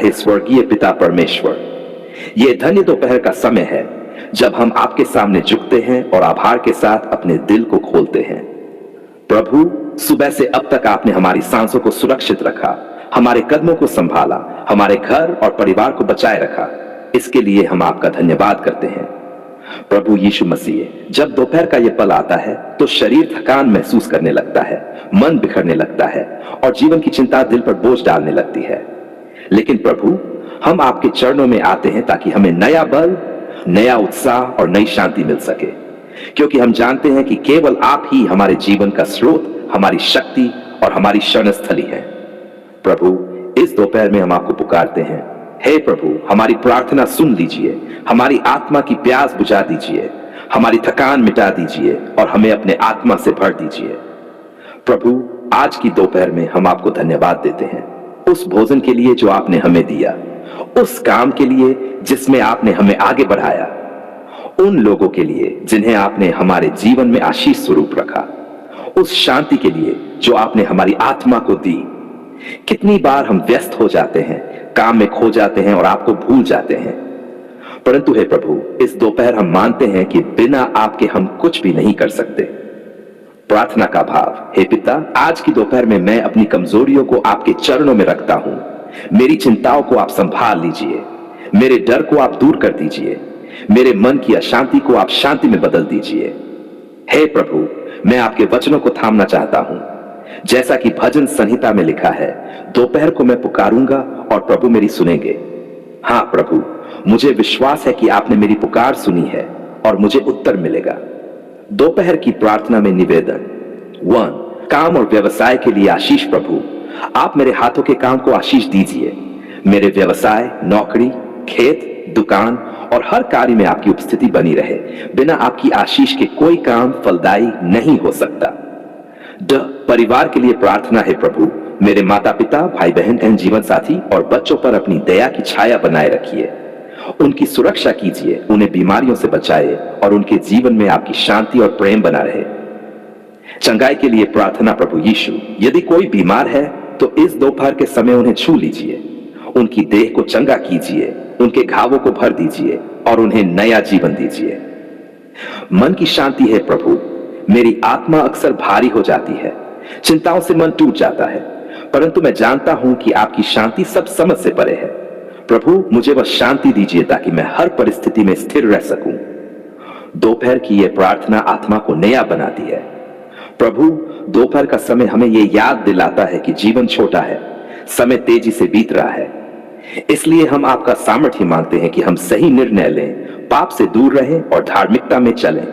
हे स्वर्गीय पिता परमेश्वर, ये धन्य दोपहर का समय है जब हम आपके सामने झुकते हैं और आभार के साथ अपने दिल को खोलते हैं। प्रभु, सुबह से अब तक आपने हमारी सांसों को सुरक्षित रखा, हमारे कदमों को संभाला, हमारे घर और परिवार को बचाए रखा। इसके लिए हम आपका धन्यवाद करते हैं। प्रभु यीशु मसीह, जब दोपहर का यह पल आता है तो शरीर थकान महसूस करने लगता है, मन बिखरने लगता है और जीवन की चिंता दिल पर बोझ डालने लगती है। लेकिन प्रभु, हम आपके चरणों में आते हैं ताकि हमें नया बल, नया उत्साह और नई शांति मिल सके, क्योंकि हम जानते हैं कि केवल आप ही हमारे जीवन का स्रोत, हमारी शक्ति और हमारी शरण स्थली है। प्रभु, इस दोपहर में हम आपको पुकारते हैं। हे प्रभु, हमारी प्रार्थना सुन लीजिए, हमारी आत्मा की प्यास बुझा दीजिए, हमारी थकान मिटा दीजिए और हमें अपने आत्मा से भर दीजिए। प्रभु, आज की दोपहर में हम आपको धन्यवाद देते हैं उस भोजन के लिए जो आपने हमें दिया, उस काम के लिए जिसमें आपने हमें आगे बढ़ाया, उन लोगों के लिए जिन्हें आपने हमारे जीवन में आशीष स्वरूप रखा, उस शांति के लिए जो आपने हमारी आत्मा को दी। कितनी बार हम व्यस्त हो जाते हैं, काम में खो जाते हैं और आपको भूल जाते हैं, परंतु हे प्रभु, इस दोपहर हम मानते हैं कि बिना आपके हम कुछ भी नहीं कर सकते। प्रार्थना का भाव, हे पिता, आज की दोपहर में मैं अपनी कमजोरियों को आपके चरणों में रखता हूं। मेरी चिंताओं को आप संभाल लीजिए, मेरे डर को आप दूर कर दीजिए, मेरे मन की अशांति को आप शांति में बदल दीजिए। हे प्रभु, मैं आपके वचनों को थामना चाहता हूं, जैसा कि भजन संहिता में लिखा है, दोपहर को मैं पुकारूंगा और प्रभु मेरी सुनेंगे। हां प्रभु, मुझे विश्वास है कि आपने मेरी पुकार सुनी है और मुझे उत्तर मिलेगा। दोपहर की प्रार्थना में निवेदन 1, काम और व्यवसाय के लिए आशीष। प्रभु, आप मेरे हाथों के काम को आशीष दीजिए। मेरे व्यवसाय, नौकरी, खेत, दुकान और हर कार्य में आपकी उपस्थिति बनी रहे। बिना आपकी आशीष के कोई काम फलदायी नहीं हो सकता। परिवार के लिए प्रार्थना है। प्रभु, मेरे माता पिता, भाई बहन एवं जीवन साथी और बच्चों पर अपनी दया की छाया बनाए रखिए। उनकी सुरक्षा कीजिए, उन्हें बीमारियों से बचाए और उनके जीवन में आपकी शांति और प्रेम बना रहे। चंगाई के लिए प्रार्थना। प्रभु यीशु, यदि कोई बीमार है तो इस दोपहर के समय उन्हें छू लीजिए, उनकी देह को चंगा कीजिए, उनके घावों को भर दीजिए और उन्हें नया जीवन दीजिए। मन की शांति है। प्रभु, मेरी आत्मा अक्सर भारी हो जाती है, चिंताओं से मन टूट जाता है, परंतु मैं जानता हूं कि आपकी शांति सब समझ से परे है। प्रभु, मुझे वह शांति दीजिए ताकि मैं हर परिस्थिति में स्थिर रह सकूं। दोपहर की यह प्रार्थना आत्मा को नया बनाती है। प्रभु, दोपहर का समय हमें यह याद दिलाता है कि जीवन छोटा है, समय तेजी से बीत रहा है। इसलिए हम आपका सामर्थ्य मांगते हैं कि हम सही निर्णय लें, पाप से दूर रहें और धार्मिकता में चलें।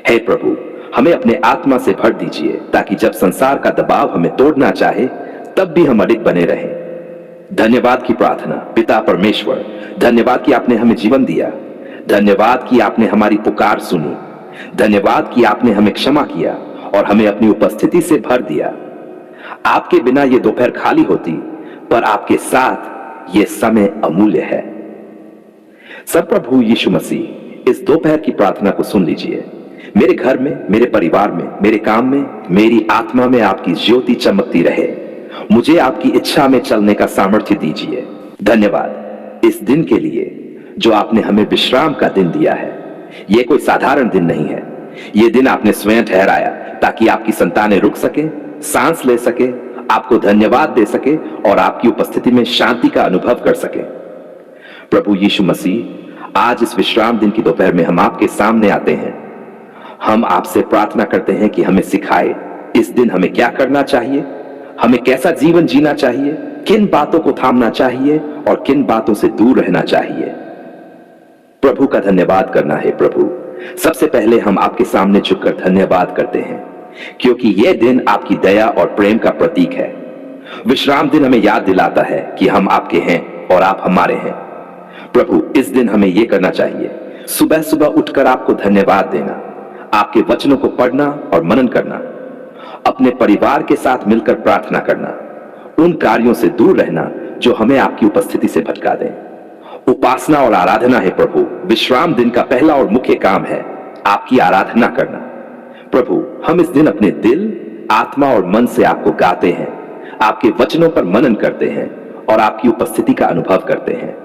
हे प्रभु, हमें अपने आत्मा से भर दीजिए ताकि जब संसार का दबाव हमें तोड़ना चाहे तब भी हम अडिग बने रहें। धन्यवाद की प्रार्थना। पिता परमेश्वर, धन्यवाद कि आपने हमें जीवन दिया, धन्यवाद कि आपने हमारी पुकार सुनी, धन्यवाद कि आपने हमें क्षमा किया और हमें अपनी उपस्थिति से भर दिया। आपके बिना यह दोपहर खाली होती, पर आपके साथ यह समय अमूल्य है। सब प्रभु यीशु मसीह, इस दोपहर की प्रार्थना को सुन लीजिए। मेरे घर में, मेरे परिवार में, मेरे काम में, मेरी आत्मा में आपकी ज्योति चमकती रहे। मुझे आपकी इच्छा में चलने का सामर्थ्य दीजिए। धन्यवाद इस दिन के लिए जो आपने हमें विश्राम का दिन दिया है। यह कोई साधारण दिन नहीं है, यह दिन आपने स्वयं ठहराया ताकि आपकी संतानें रुक सके, सांस ले सके, आपको धन्यवाद दे सके और आपकी उपस्थिति में शांति का अनुभव कर सके। प्रभु यीशु मसीह, आज इस विश्राम दिन की दोपहर में हम आपके सामने आते हैं। हम आपसे प्रार्थना करते हैं कि हमें सिखाए इस दिन हमें क्या करना चाहिए, हमें कैसा जीवन जीना चाहिए, किन बातों को थामना चाहिए और किन बातों से दूर रहना चाहिए। प्रभु का धन्यवाद करना है। प्रभु, सबसे पहले हम आपके सामने झुककर धन्यवाद करते हैं क्योंकि यह दिन आपकी दया और प्रेम का प्रतीक है। विश्राम दिन हमें याद दिलाता है कि हम आपके हैं और आप हमारे हैं। प्रभु, इस दिन हमें यह करना चाहिए, सुबह सुबह उठकर आपको धन्यवाद देना, आपके वचनों को पढ़ना और मनन करना, अपने परिवार के साथ मिलकर प्रार्थना करना, उन कार्यों से दूर रहना जो हमें आपकी उपस्थिति से भटका दें। उपासना और आराधना है। प्रभु, विश्राम दिन का पहला और मुख्य काम है आपकी आराधना करना। प्रभु, हम इस दिन अपने दिल, आत्मा और मन से आपको गाते हैं, आपके वचनों पर मनन करते हैं और आपकी उपस्थिति का अनुभव करते हैं।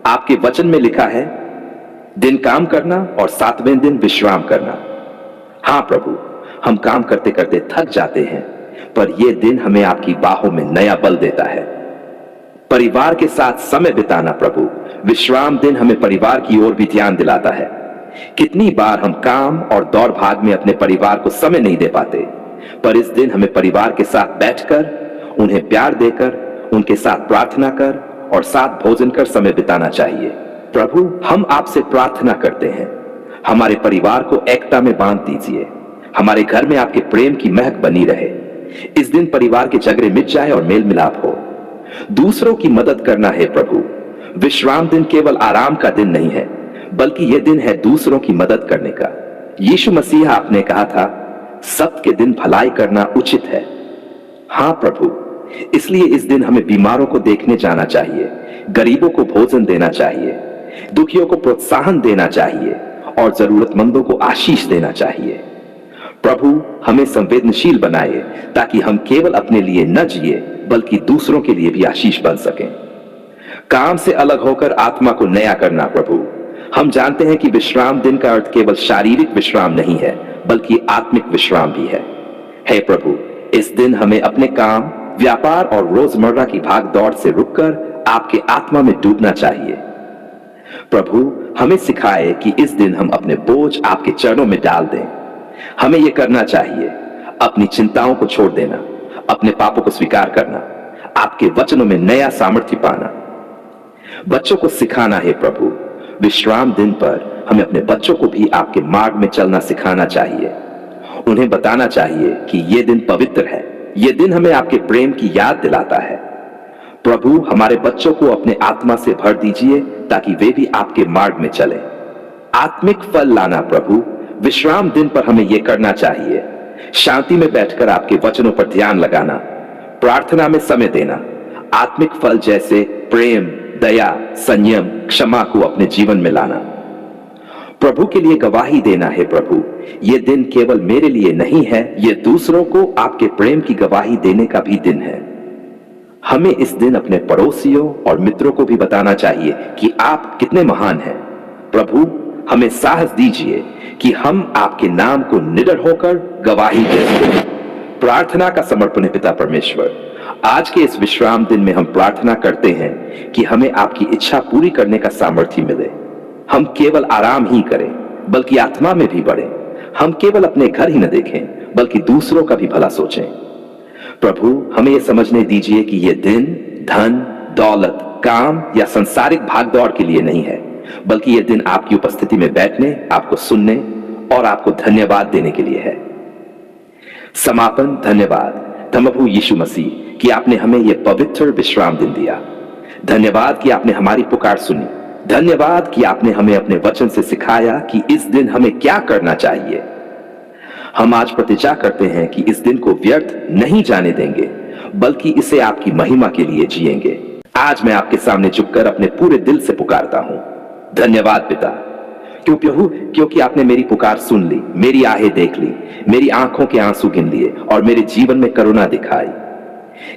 आपके वचन में लिखा है, दिन काम करना और 7वें दिन विश्राम करना। हां प्रभु, हम काम करते करते थक जाते हैं, पर यह दिन हमें आपकी बाहों में नया बल देता है। परिवार के साथ समय बिताना प्रभु, विश्राम दिन हमें परिवार की ओर भी ध्यान दिलाता है। कितनी बार हम काम और दौड़ भाग में अपने परिवार को समय नहीं दे पाते, पर इस दिन हमें परिवार के साथ बैठकर, उन्हें प्यार देकर, उनके साथ प्रार्थना कर और साथ भोजन कर समय बिताना चाहिए। प्रभु, हम आपसे प्रार्थना करते हैं, हमारे परिवार को एकता में बांध दीजिए। हमारे घर में आपके प्रेम की महक बनी रहे। इस दिन परिवार के झगड़े मिट जाए और मेल मिलाप हो। दूसरों की मदद करना है प्रभु। विश्राम दिन केवल आराम का दिन नहीं है, बल्कि यह दिन है दूसरों की मदद करने का। यीशु मसीह आपने कहा था, सबके दिन भलाई करना उचित है। हां प्रभु, इसलिए इस दिन हमें बीमारों को देखने जाना चाहिए, गरीबों को भोजन देना चाहिए, दुखियों को प्रोत्साहन देना चाहिए और जरूरतमंदों को आशीष देना चाहिए। प्रभु, हमें संवेदनशील बनाए ताकि हम केवल अपने लिए न जिए, बल्कि दूसरों के लिए भी आशीष बन सकें। काम से अलग होकर आत्मा को नया करना प्रभु। हम जानते हैं कि विश्राम दिन का अर्थ केवल शारीरिक विश्राम नहीं है, बल्कि आत्मिक विश्राम भी है। हे प्रभु, इस दिन हमें अपने काम, व्यापार और रोजमर्रा की भाग दौड़ से रुककर आपके आत्मा में डूबना चाहिए। प्रभु, हमें सिखाए कि इस दिन हम अपने बोझ आपके चरणों में डाल दें। हमें यह करना चाहिए, अपनी चिंताओं को छोड़ देना, अपने पापों को स्वीकार करना, आपके वचनों में नया सामर्थ्य पाना। बच्चों को सिखाना है प्रभु, विश्राम दिन पर हमें अपने बच्चों को भी आपके मार्ग में चलना सिखाना चाहिए। उन्हें बताना चाहिए कि यह दिन पवित्र है, यह दिन हमें आपके प्रेम की याद दिलाता है। प्रभु, हमारे बच्चों को अपने आत्मा से भर दीजिए ताकि वे भी आपके मार्ग में चले। आत्मिक फल लाना प्रभु, विश्राम दिन पर हमें यह करना चाहिए। शांति में बैठकर आपके वचनों पर ध्यान लगाना, प्रार्थना में समय देना, आत्मिक फल जैसे प्रेम, दया, संयम, क्षमा को अपने जीवन में लाना। प्रभु के लिए गवाही देना है प्रभु। यह दिन केवल मेरे लिए नहीं है, यह दूसरों को आपके प्रेम की गवाही देने का भी दिन है। हमें इस दिन अपने पड़ोसियों और मित्रों को भी बताना चाहिए कि आप कितने महान हैं। प्रभु, हमें साहस दीजिए कि हम आपके नाम को निडर होकर गवाही दे सकें। प्रार्थना का समर्पण है पिता परमेश्वर। आज के इस विश्राम दिन में हम प्रार्थना करते हैं कि हमें आपकी इच्छा पूरी करने का सामर्थ्य मिले। हम केवल आराम ही करें, बल्कि आत्मा में भी बढ़ें। हम केवल अपने घर ही न देखें, बल्कि दूसरों का भी भला सोचें। प्रभु, हमें यह समझने दीजिए कि यह दिन धन, दौलत, काम या सांसारिक भागदौड़ के लिए नहीं है, बल्कि यह दिन आपकी उपस्थिति में बैठने, आपको सुनने और आपको धन्यवाद देने के लिए है। समापन। धन्यवाद प्रभु यीशु मसीह कि आपने हमें यह पवित्र विश्राम दिन दिया। धन्यवाद कि आपने हमारी पुकार सुनी। धन्यवाद कि आपने हमें अपने वचन से सिखाया कि इस दिन हमें क्या करना चाहिए। हम आज प्रतिज्ञा करते हैं कि इस दिन को व्यर्थ नहीं जाने देंगे, बल्कि इसे आपकी महिमा के लिए जिएंगे। आज मैं आपके सामने झुककर अपने पूरे दिल से पुकारता हूं, धन्यवाद पिता, क्योंकि आपने मेरी पुकार सुन ली, मेरी आहें देख ली, मेरी आंखों के आंसू गिन लिए और मेरे जीवन में करुणा दिखाई।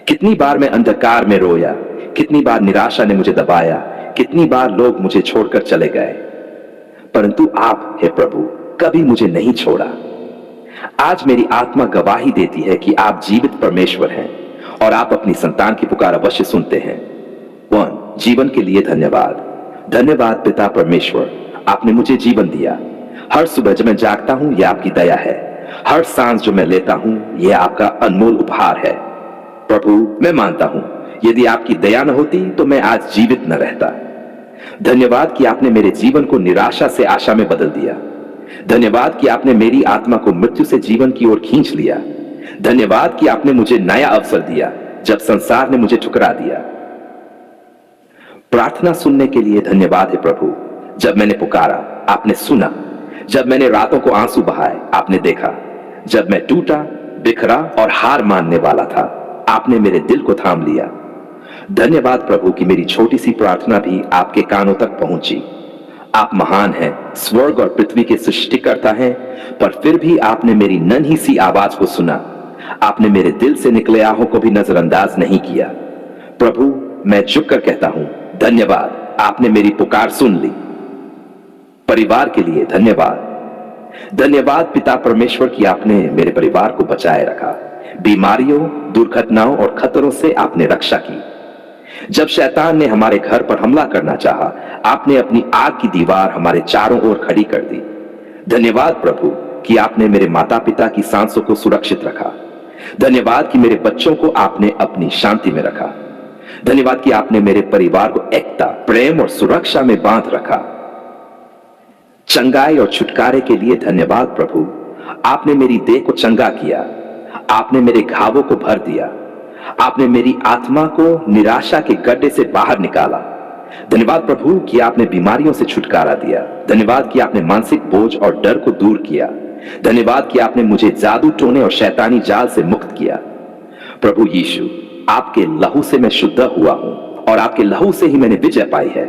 कितनी बार मैं अंधकार में रोया, कितनी बार निराशा ने मुझे दबाया, कितनी बार लोग मुझे छोड़कर चले गए, परंतु आप हे प्रभु कभी मुझे नहीं छोड़ा। आज मेरी आत्मा गवाही देती है कि आप जीवित परमेश्वर हैं और आप अपनी संतान की पुकार अवश्य सुनते हैं। जीवन के लिए धन्यवाद। धन्यवाद पिता परमेश्वर, आपने मुझे जीवन दिया। हर सुबह जब मैं जागता हूं, यह आपकी दया है। हर सांस जो मैं लेता हूं, यह आपका अनमोल उपहार है। प्रभु, मैं मानता हूं यदि आपकी दया न होती तो मैं आज जीवित न रहता। धन्यवाद कि आपने मेरे जीवन को निराशा से आशा में बदल दिया। धन्यवाद कि आपने मेरी आत्मा को मृत्यु से जीवन की ओर खींच लिया। धन्यवाद कि आपने मुझे नया अवसर दिया जब संसार ने मुझे ठुकरा दिया। प्रार्थना सुनने के लिए धन्यवाद है प्रभु। जब मैंने पुकारा, आपने सुना। जब मैंने रातों को आंसू बहाए, आपने देखा। जब मैं टूटा, बिखरा और हार मानने वाला था, आपने मेरे दिल को थाम लिया। धन्यवाद प्रभु कि मेरी छोटी सी प्रार्थना भी आपके कानों तक पहुंची। आप महान हैं, स्वर्ग और पृथ्वी के सृष्टिकर्ता हैं, पर फिर भी आपने मेरी नन्ही सी आवाज को सुना। आपने मेरे दिल से निकले आहों को भी नजरअंदाज नहीं किया। प्रभु, मैं झुककर कहता हूं, धन्यवाद, आपने मेरी पुकार सुन ली। परिवार के लिए धन्यवाद। धन्यवाद पिता परमेश्वर कि आपने मेरे परिवार को बचाए रखा। बीमारियों, दुर्घटनाओं और खतरों से आपने रक्षा की। जब शैतान ने हमारे घर पर हमला करना चाहा, आपने अपनी आग की दीवार हमारे चारों ओर खड़ी कर दी। धन्यवाद प्रभु कि आपने मेरे माता पिता की सांसों को सुरक्षित रखा। धन्यवाद कि मेरे बच्चों को आपने अपनी शांति में रखा। धन्यवाद कि आपने मेरे परिवार को एकता, प्रेम और सुरक्षा में बांध रखा। चंगाई और छुटकारे के लिए धन्यवाद प्रभु। आपने मेरी देह को चंगा किया। आपने मेरे घावों को भर दिया। आपने मेरी आत्मा को निराशा के गड्ढे से बाहर निकाला। धन्यवाद प्रभु कि आपने बीमारियों से छुटकारा दिया। धन्यवाद कि आपने मानसिक बोझ और डर को दूर किया। धन्यवाद कि आपने मुझे जादू टोने और शैतानी जाल से मुक्त किया। प्रभु यीशु, आपके लहू से मैं शुद्ध हुआ हूं और आपके लहू से ही मैंने विजय पाई है।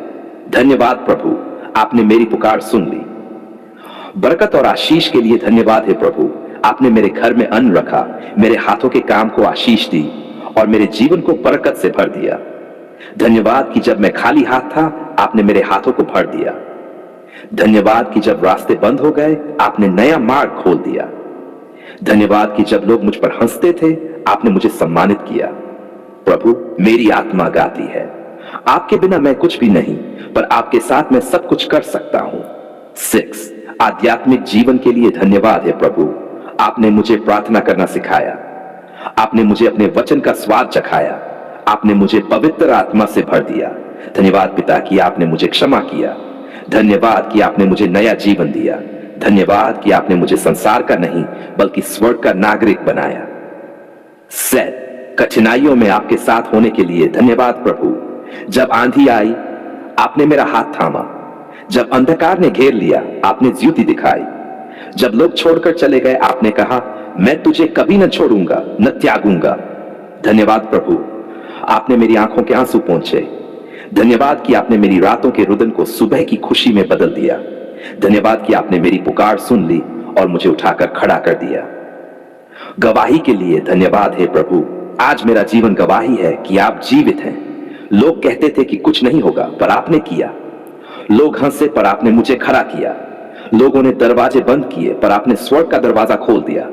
धन्यवाद प्रभु, आपने मेरी पुकार सुन ली। बरकत और आशीष के लिए धन्यवाद है प्रभु। आपने मेरे घर में अन्न रखा, मेरे हाथों के काम को आशीष दी और मेरे जीवन को बरकत से भर दिया। धन्यवाद कि जब मैं खाली हाथ था, आपने मेरे हाथों को भर दिया। धन्यवाद कि जब रास्ते बंद हो गए, आपने नया मार्ग खोल दिया। धन्यवाद कि जब लोग मुझ पर हंसते थे, आपने मुझे सम्मानित किया। प्रभु, मेरी आत्मा गाती है, आपके बिना मैं कुछ भी नहीं, पर आपके साथ मैं सब कुछ कर सकता हूं। 6 आध्यात्मिक जीवन के लिए धन्यवाद है प्रभु। आपने मुझे प्रार्थना करना सिखाया। आपने मुझे अपने वचन का स्वाद चखाया। आपने मुझे पवित्र आत्मा से भर दिया। धन्यवाद पिता कि आपने मुझे क्षमा किया। धन्यवाद कि आपने मुझे नया जीवन दिया। धन्यवाद कि आपने मुझे संसार का नहीं बल्कि स्वर्ग का नागरिक बनाया। 7 कठिनाइयों में आपके साथ होने के लिए धन्यवाद प्रभु। जब आंधी आई, आपने मेरा हाथ थामा। जब अंधकार ने घेर लिया, आपने ज्योति दिखाई। जब लोग छोड़कर चले गए, आपने कहा, मैं तुझे कभी न छोड़ूंगा, न त्यागूंगा। धन्यवाद प्रभु, आपने मेरी आंखों के आंसू पोंछे। धन्यवाद कि आपने मेरी रातों के रुदन को सुबह की खुशी में बदल दिया। धन्यवाद कि आपने मेरी पुकार सुन ली और मुझे उठाकर खड़ा कर दिया। गवाही के लिए धन्यवाद है प्रभु। आज मेरा जीवन गवाही है कि आप जीवित हैं। लोग कहते थे कि कुछ नहीं होगा, पर आपने किया। लोग हंसे, पर आपने मुझे खड़ा किया। लोगों ने दरवाजे बंद किए, पर आपने स्वर्ग का दरवाजा खोल दिया।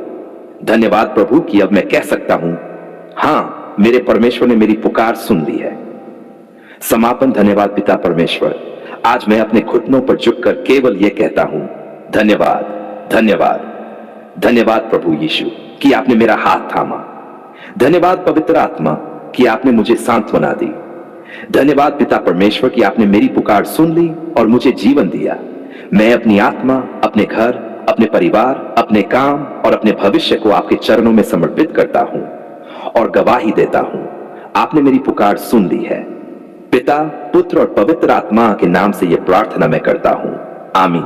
धन्यवाद प्रभु कि अब मैं कह सकता हूं, हां, मेरे परमेश्वर ने मेरी पुकार सुन ली है। समापन। धन्यवाद पिता परमेश्वर। आज मैं अपने घुटनों पर झुककर केवल यह कहता हूं, धन्यवाद, धन्यवाद, धन्यवाद प्रभु यीशु कि आपने मेरा हाथ थामा। धन्यवाद पवित्र आत्मा कि आपने मुझे सांत्वना दी। धन्यवाद पिता परमेश्वर कि आपने मेरी पुकार सुन ली और मुझे जीवन दिया। मैं अपनी आत्मा, अपने घर, अपने परिवार, अपने काम और अपने भविष्य को आपके चरणों में समर्पित करता हूं और गवाही देता हूं, आपने मेरी पुकार सुन ली है। पिता, पुत्र और पवित्र आत्मा के नाम से यह प्रार्थना मैं करता हूं। आमीन।